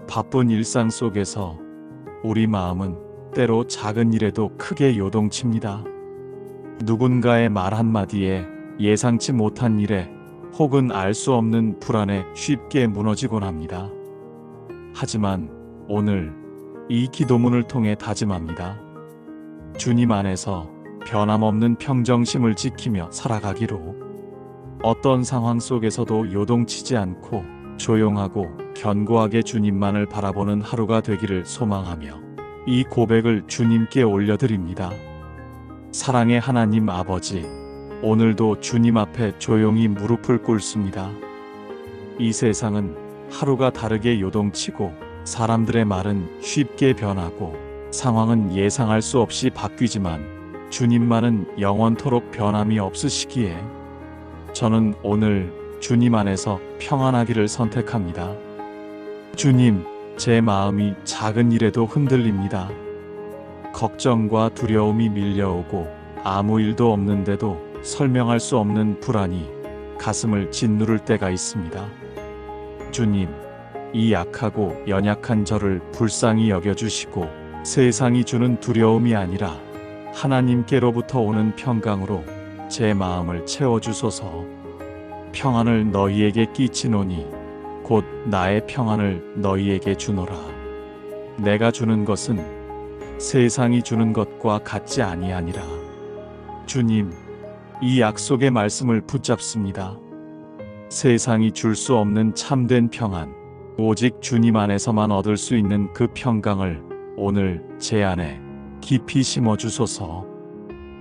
바쁜 일상 속에서 우리 마음은 때로 작은 일에도 크게 요동칩니다. 누군가의 말 한마디에, 예상치 못한 일에, 혹은 알 수 없는 불안에 쉽게 무너지곤 합니다. 하지만 오늘 이 기도문을 통해 다짐합니다. 주님 안에서 변함없는 평정심을 지키며 살아가기로. 어떤 상황 속에서도 요동치지 않고 조용하고 견고하게 주님만을 바라보는 하루가 되기를 소망하며 이 고백을 주님께 올려드립니다. 사랑의 하나님 아버지, 오늘도 주님 앞에 조용히 무릎을 꿇습니다. 이 세상은 하루가 다르게 요동치고 사람들의 말은 쉽게 변하고 상황은 예상할 수 없이 바뀌지만 주님만은 영원토록 변함이 없으시기에 저는 오늘 주님 안에서 평안하기를 선택합니다. 주님, 제 마음이 작은 일에도 흔들립니다. 걱정과 두려움이 밀려오고 아무 일도 없는데도 설명할 수 없는 불안이 가슴을 짓누를 때가 있습니다. 주님, 이 약하고 연약한 저를 불쌍히 여겨주시고 세상이 주는 두려움이 아니라 하나님께로부터 오는 평강으로 제 마음을 채워주소서. 평안을 너희에게 끼치노니 곧 나의 평안을 너희에게 주노라. 내가 주는 것은 세상이 주는 것과 같지 아니하니라. 주님, 이 약속의 말씀을 붙잡습니다. 세상이 줄 수 없는 참된 평안, 오직 주님 안에서만 얻을 수 있는 그 평강을 오늘 제 안에 깊이 심어주소서.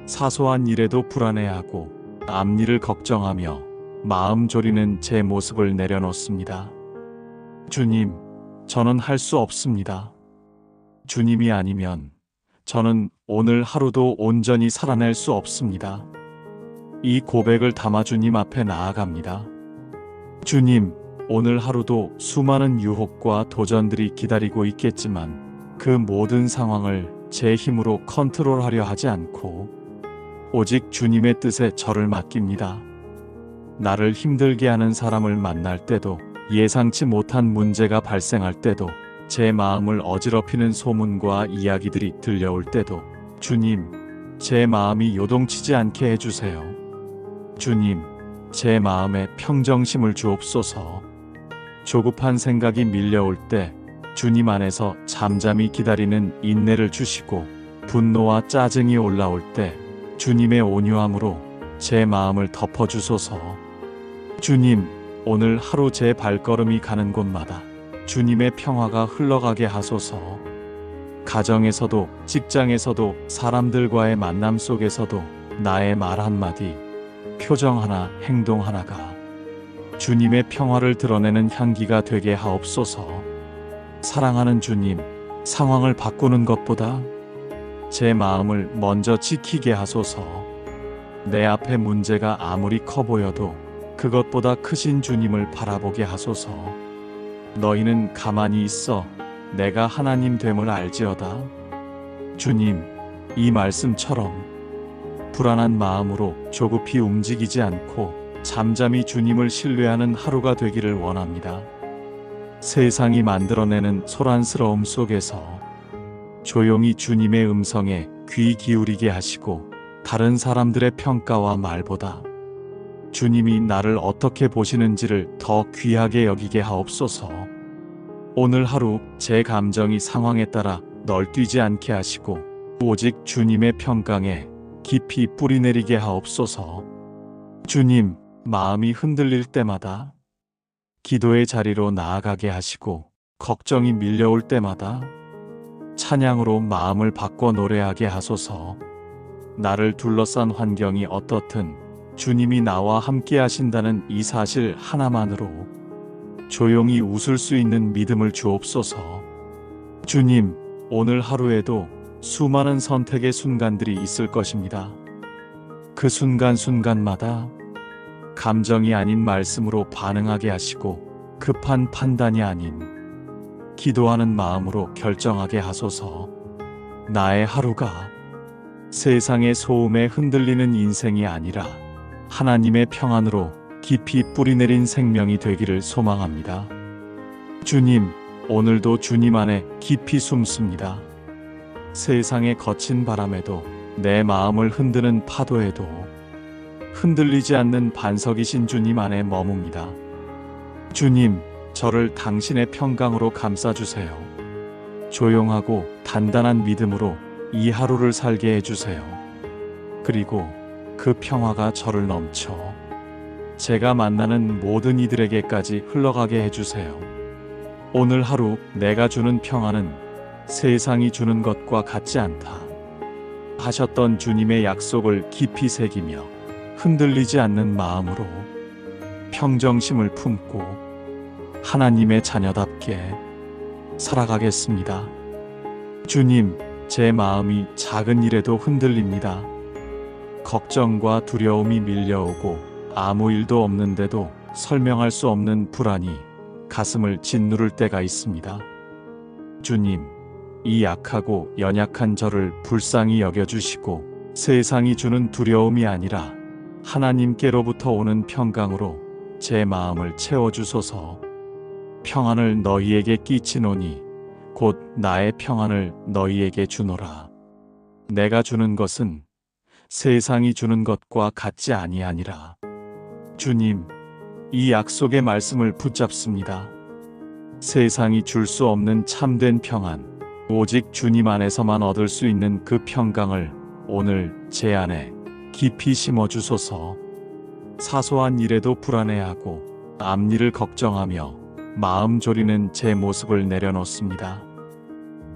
사소한 일에도 불안해하고 앞일을 걱정하며 마음 졸이는 제 모습을 내려놓습니다. 주님, 저는 할 수 없습니다. 주님이 아니면 저는 오늘 하루도 온전히 살아낼 수 없습니다. 이 고백을 담아 주님 앞에 나아갑니다. 주님, 오늘 하루도 수많은 유혹과 도전들이 기다리고 있겠지만 그 모든 상황을 제 힘으로 컨트롤하려 하지 않고 오직 주님의 뜻에 저를 맡깁니다. 나를 힘들게 하는 사람을 만날 때도, 예상치 못한 문제가 발생할 때도, 제 마음을 어지럽히는 소문과 이야기들이 들려올 때도 주님, 제 마음이 요동치지 않게 해주세요. 주님, 제 마음에 평정심을 주옵소서. 조급한 생각이 밀려올 때 주님 안에서 잠잠히 기다리는 인내를 주시고, 분노와 짜증이 올라올 때 주님의 온유함으로 제 마음을 덮어주소서. 주님, 오늘 하루 제 발걸음이 가는 곳마다 주님의 평화가 흘러가게 하소서. 가정에서도, 직장에서도, 사람들과의 만남 속에서도 나의 말 한마디, 표정 하나, 행동 하나가 주님의 평화를 드러내는 향기가 되게 하옵소서. 사랑하는 주님, 상황을 바꾸는 것보다 제 마음을 먼저 지키게 하소서. 내 앞에 문제가 아무리 커 보여도 그것보다 크신 주님을 바라보게 하소서. 너희는 가만히 있어 내가 하나님 됨을 알지어다. 주님, 이 말씀처럼 불안한 마음으로 조급히 움직이지 않고 잠잠히 주님을 신뢰하는 하루가 되기를 원합니다. 세상이 만들어내는 소란스러움 속에서 조용히 주님의 음성에 귀 기울이게 하시고, 다른 사람들의 평가와 말보다 주님이 나를 어떻게 보시는지를 더 귀하게 여기게 하옵소서. 오늘 하루 제 감정이 상황에 따라 널뛰지 않게 하시고 오직 주님의 평강에 깊이 뿌리내리게 하옵소서. 주님, 마음이 흔들릴 때마다 기도의 자리로 나아가게 하시고, 걱정이 밀려올 때마다 찬양으로 마음을 바꿔 노래하게 하소서. 나를 둘러싼 환경이 어떻든 주님이 나와 함께 하신다는 이 사실 하나만으로 조용히 웃을 수 있는 믿음을 주옵소서. 주님, 오늘 하루에도 수많은 선택의 순간들이 있을 것입니다. 그 순간순간마다 감정이 아닌 말씀으로 반응하게 하시고, 급한 판단이 아닌 기도하는 마음으로 결정하게 하소서. 나의 하루가 세상의 소음에 흔들리는 인생이 아니라 하나님의 평안으로 깊이 뿌리내린 생명이 되기를 소망합니다. 주님, 오늘도 주님 안에 깊이 숨습니다. 세상의 거친 바람에도 내 마음을 흔드는 파도에도 흔들리지 않는 반석이신 주님 안에 머뭅니다. 주님, 저를 당신의 평강으로 감싸주세요. 조용하고 단단한 믿음으로 이 하루를 살게 해주세요. 그리고 그 평화가 저를 넘쳐 제가 만나는 모든 이들에게까지 흘러가게 해주세요. 오늘 하루 내가 주는 평화는 세상이 주는 것과 같지 않다 하셨던 주님의 약속을 깊이 새기며 흔들리지 않는 마음으로 평정심을 품고 하나님의 자녀답게 살아가겠습니다. 주님, 제 마음이 작은 일에도 흔들립니다. 걱정과 두려움이 밀려오고 아무 일도 없는데도 설명할 수 없는 불안이 가슴을 짓누를 때가 있습니다. 주님, 이 약하고 연약한 저를 불쌍히 여겨주시고 세상이 주는 두려움이 아니라 하나님께로부터 오는 평강으로 제 마음을 채워주소서. 평안을 너희에게 끼치노니 곧 나의 평안을 너희에게 주노라. 내가 주는 것은 세상이 주는 것과 같지 아니하니라. 주님, 이 약속의 말씀을 붙잡습니다. 세상이 줄 수 없는 참된 평안, 오직 주님 안에서만 얻을 수 있는 그 평강을 오늘 제 안에 깊이 심어주소서. 사소한 일에도 불안해하고 앞일을 걱정하며 마음 졸이는 제 모습을 내려놓습니다.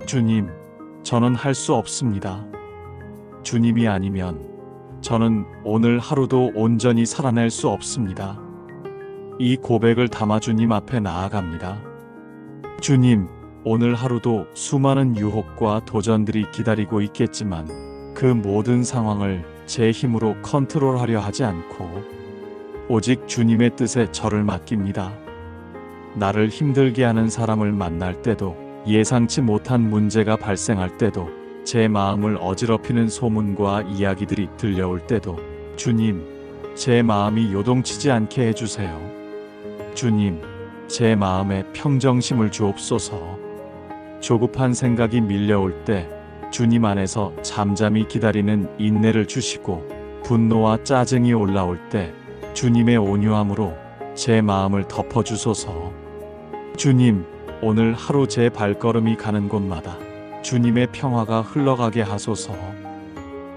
주님, 저는 할 수 없습니다. 주님이 아니면 저는 오늘 하루도 온전히 살아낼 수 없습니다. 이 고백을 담아 주님 앞에 나아갑니다. 주님, 오늘 하루도 수많은 유혹과 도전들이 기다리고 있겠지만 그 모든 상황을 제 힘으로 컨트롤하려 하지 않고 오직 주님의 뜻에 저를 맡깁니다. 나를 힘들게 하는 사람을 만날 때도 예상치 못한 문제가 발생할 때도 제 마음을 어지럽히는 소문과 이야기들이 들려올 때도 주님, 제 마음이 요동치지 않게 해주세요. 주님, 제 마음에 평정심을 주옵소서. 조급한 생각이 밀려올 때 주님 안에서 잠잠히 기다리는 인내를 주시고 분노와 짜증이 올라올 때 주님의 온유함으로 제 마음을 덮어주소서. 주님, 오늘 하루 제 발걸음이 가는 곳마다 주님의 평화가 흘러가게 하소서.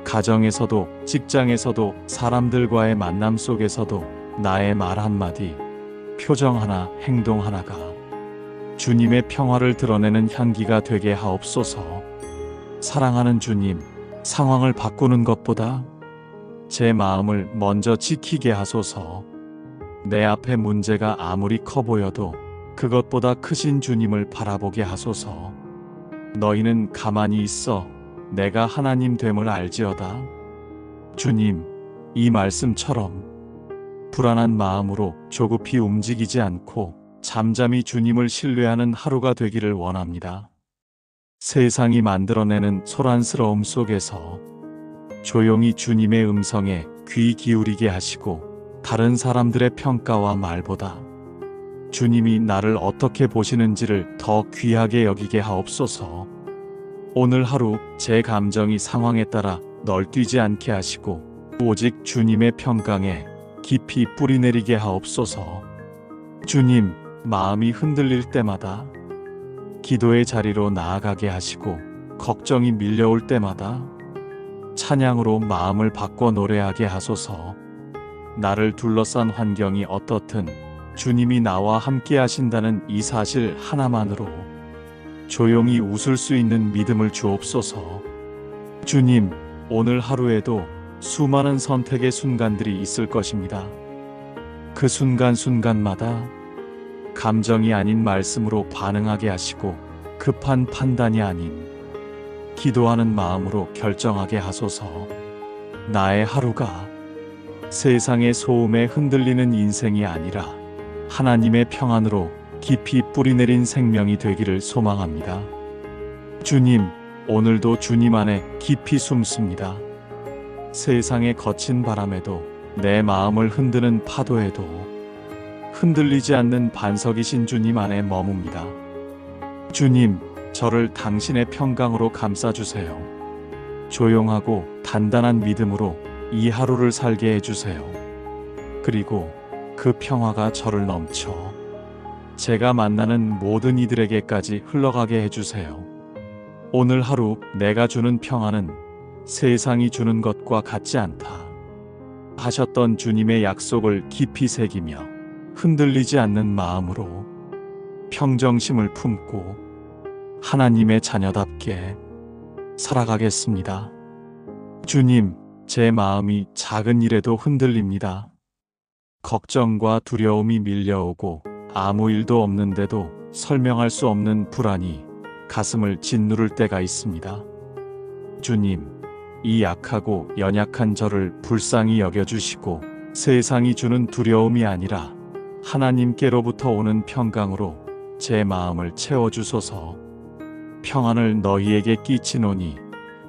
가정에서도 직장에서도 사람들과의 만남 속에서도 나의 말 한마디, 표정 하나, 행동 하나가 주님의 평화를 드러내는 향기가 되게 하옵소서. 사랑하는 주님, 상황을 바꾸는 것보다 제 마음을 먼저 지키게 하소서. 내 앞에 문제가 아무리 커 보여도 그것보다 크신 주님을 바라보게 하소서. 너희는 가만히 있어 내가 하나님 됨을 알지어다. 주님, 이 말씀처럼 불안한 마음으로 조급히 움직이지 않고 잠잠히 주님을 신뢰하는 하루가 되기를 원합니다. 세상이 만들어내는 소란스러움 속에서 조용히 주님의 음성에 귀 기울이게 하시고 다른 사람들의 평가와 말보다 주님이 나를 어떻게 보시는지를 더 귀하게 여기게 하옵소서. 오늘 하루 제 감정이 상황에 따라 널뛰지 않게 하시고 오직 주님의 평강에 깊이 뿌리내리게 하옵소서. 주님, 마음이 흔들릴 때마다 기도의 자리로 나아가게 하시고 걱정이 밀려올 때마다 찬양으로 마음을 바꿔 노래하게 하소서. 나를 둘러싼 환경이 어떻든 주님이 나와 함께 하신다는 이 사실 하나만으로 조용히 웃을 수 있는 믿음을 주옵소서. 주님, 오늘 하루에도 수많은 선택의 순간들이 있을 것입니다. 그 순간순간마다 감정이 아닌 말씀으로 반응하게 하시고 급한 판단이 아닌 기도하는 마음으로 결정하게 하소서. 나의 하루가 세상의 소음에 흔들리는 인생이 아니라 하나님의 평안으로 깊이 뿌리내린 생명이 되기를 소망합니다. 주님, 오늘도 주님 안에 깊이 숨습니다. 세상의 거친 바람에도 내 마음을 흔드는 파도에도 흔들리지 않는 반석이신 주님 안에 머뭅니다. 주님, 저를 당신의 평강으로 감싸주세요. 조용하고 단단한 믿음으로 이 하루를 살게 해주세요. 그리고 그 평화가 저를 넘쳐 제가 만나는 모든 이들에게까지 흘러가게 해주세요. 오늘 하루 내가 주는 평안은 세상이 주는 것과 같지 않다 하셨던 주님의 약속을 깊이 새기며 흔들리지 않는 마음으로 평정심을 품고 하나님의 자녀답게 살아가겠습니다. 주님, 제 마음이 작은 일에도 흔들립니다. 걱정과 두려움이 밀려오고 아무 일도 없는데도 설명할 수 없는 불안이 가슴을 짓누를 때가 있습니다. 주님, 이 약하고 연약한 저를 불쌍히 여겨주시고 세상이 주는 두려움이 아니라 하나님께로부터 오는 평강으로 제 마음을 채워주소서. 평안을 너희에게 끼치노니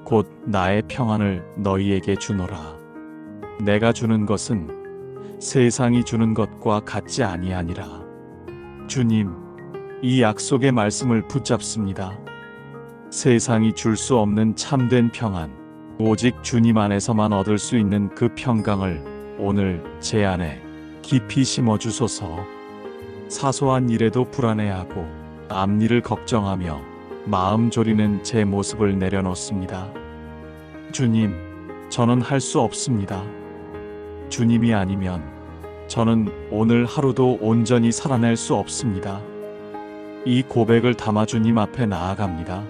곧 나의 평안을 너희에게 주노라. 내가 주는 것은 세상이 주는 것과 같지 아니하니라. 주님, 이 약속의 말씀을 붙잡습니다. 세상이 줄 수 없는 참된 평안, 오직 주님 안에서만 얻을 수 있는 그 평강을 오늘 제 안에 깊이 심어주소서. 사소한 일에도 불안해하고 앞일을 걱정하며 마음 졸이는 제 모습을 내려놓습니다. 주님, 저는 할 수 없습니다. 주님이 아니면 저는 오늘 하루도 온전히 살아낼 수 없습니다. 이 고백을 담아 주님 앞에 나아갑니다.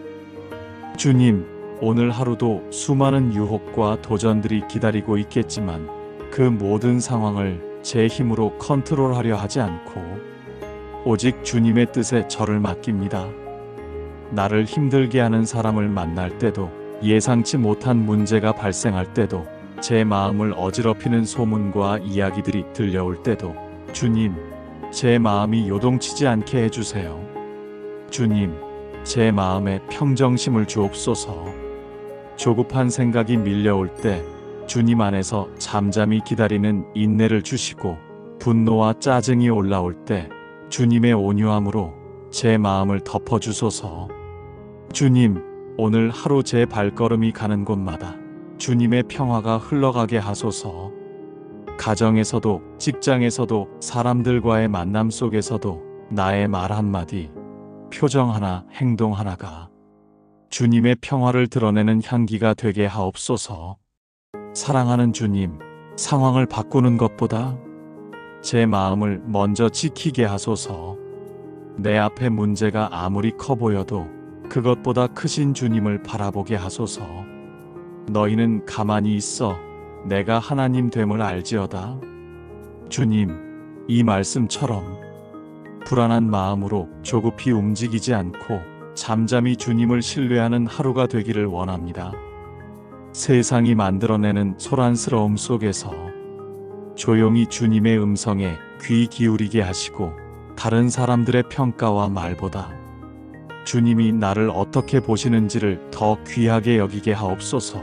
주님, 오늘 하루도 수많은 유혹과 도전들이 기다리고 있겠지만 그 모든 상황을 제 힘으로 컨트롤하려 하지 않고 오직 주님의 뜻에 저를 맡깁니다. 나를 힘들게 하는 사람을 만날 때도 예상치 못한 문제가 발생할 때도 제 마음을 어지럽히는 소문과 이야기들이 들려올 때도 주님, 제 마음이 요동치지 않게 해주세요. 주님, 제 마음에 평정심을 주옵소서. 조급한 생각이 밀려올 때 주님 안에서 잠잠히 기다리는 인내를 주시고 분노와 짜증이 올라올 때 주님의 온유함으로 제 마음을 덮어주소서. 주님, 오늘 하루 제 발걸음이 가는 곳마다 주님의 평화가 흘러가게 하소서. 가정에서도 직장에서도 사람들과의 만남 속에서도 나의 말 한마디, 표정 하나, 행동 하나가 주님의 평화를 드러내는 향기가 되게 하옵소서. 사랑하는 주님, 상황을 바꾸는 것보다 제 마음을 먼저 지키게 하소서. 내 앞에 문제가 아무리 커 보여도 그것보다 크신 주님을 바라보게 하소서. 너희는 가만히 있어 내가 하나님 됨을 알지어다. 주님, 이 말씀처럼 불안한 마음으로 조급히 움직이지 않고 잠잠히 주님을 신뢰하는 하루가 되기를 원합니다. 세상이 만들어내는 소란스러움 속에서 조용히 주님의 음성에 귀 기울이게 하시고 다른 사람들의 평가와 말보다 주님이 나를 어떻게 보시는지를 더 귀하게 여기게 하옵소서.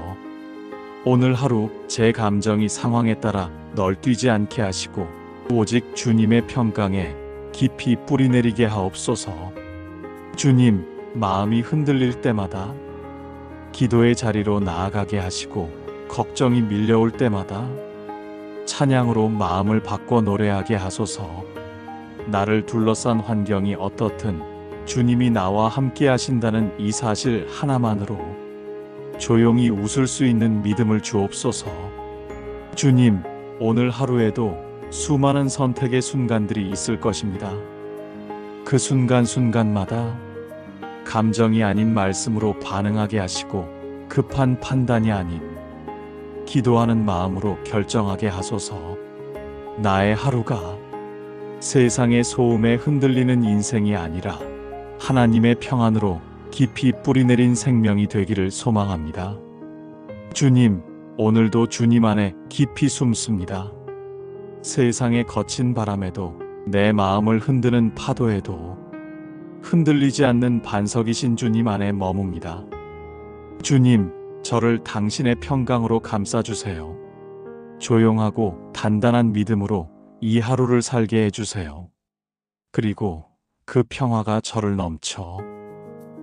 오늘 하루 제 감정이 상황에 따라 널뛰지 않게 하시고 오직 주님의 평강에 깊이 뿌리내리게 하옵소서. 주님, 마음이 흔들릴 때마다 기도의 자리로 나아가게 하시고 걱정이 밀려올 때마다 찬양으로 마음을 바꿔 노래하게 하소서. 나를 둘러싼 환경이 어떻든 주님이 나와 함께 하신다는 이 사실 하나만으로 조용히 웃을 수 있는 믿음을 주옵소서. 주님, 오늘 하루에도 수많은 선택의 순간들이 있을 것입니다. 그 순간순간마다 감정이 아닌 말씀으로 반응하게 하시고 급한 판단이 아닌 기도하는 마음으로 결정하게 하소서. 나의 하루가 세상의 소음에 흔들리는 인생이 아니라 하나님의 평안으로 깊이 뿌리내린 생명이 되기를 소망합니다. 주님, 오늘도 주님 안에 깊이 숨습니다. 세상의 거친 바람에도 내 마음을 흔드는 파도에도 흔들리지 않는 반석이신 주님 안에 머뭅니다. 주님, 저를 당신의 평강으로 감싸주세요. 조용하고 단단한 믿음으로 이 하루를 살게 해주세요. 그리고 그 평화가 저를 넘쳐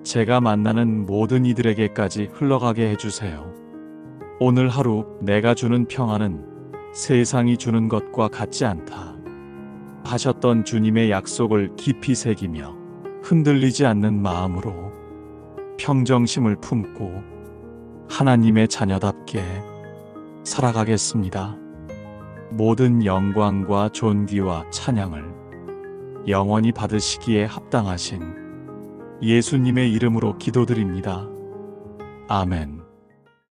제가 만나는 모든 이들에게까지 흘러가게 해주세요. 오늘 하루 내가 주는 평안은 세상이 주는 것과 같지 않다 하셨던 주님의 약속을 깊이 새기며 흔들리지 않는 마음으로 평정심을 품고 하나님의 자녀답게 살아가겠습니다. 모든 영광과 존귀와 찬양을 영원히 받으시기에 합당하신 예수님의 이름으로 기도드립니다. 아멘.